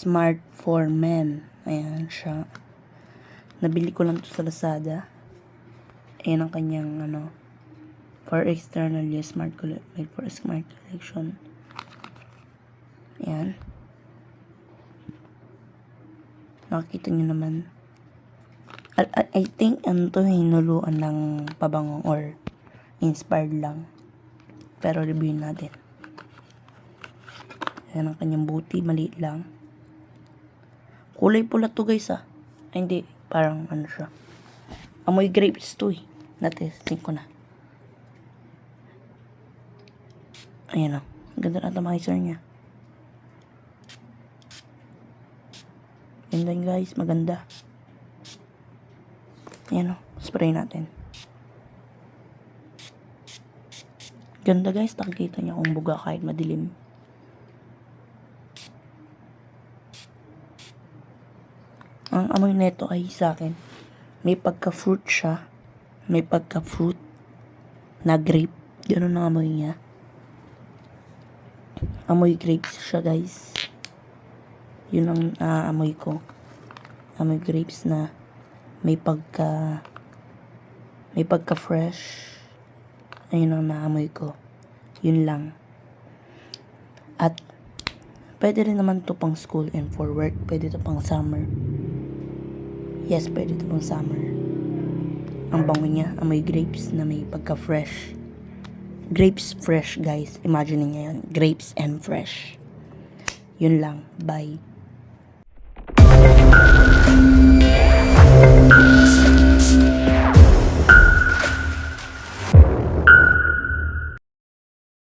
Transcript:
Smart for Men. Ayan siya. Nabili ko lang to sa Lazada. Ayan ang kanyang for external use, made for smart collection. Ayan. Nakikita nyo naman. I think hinuluan ng pabango or inspired lang. Pero reviewin natin. Ayan ang kanyang booty, maliit lang. Kulay pula to guys Ay, hindi, parang siya. Amoy grapes to Natesting ko na. Ayan ang ganda na atomizer niya. Ganda guys, maganda. Ayan spray natin. Ganda guys, nakikita niya kung buga kahit madilim. Ang amoy nito ay sa akin, may pagka-fruit siya. May pagka-fruit na grape. Ganun ang amoy niya. Amoy grapes siya guys. Yun ang amoy ko. Amoy grapes na may pagka-fresh. Ayun ang naamoy ko. Yun lang. At pwede rin naman to pang school and for work. Pwede to pang summer. Yes, pwede to pang summer. Ang bango niya, amoy grapes na may pagka-fresh. Grapes fresh, guys. Imagine niyo yan. Grapes and fresh. Yun lang. Bye.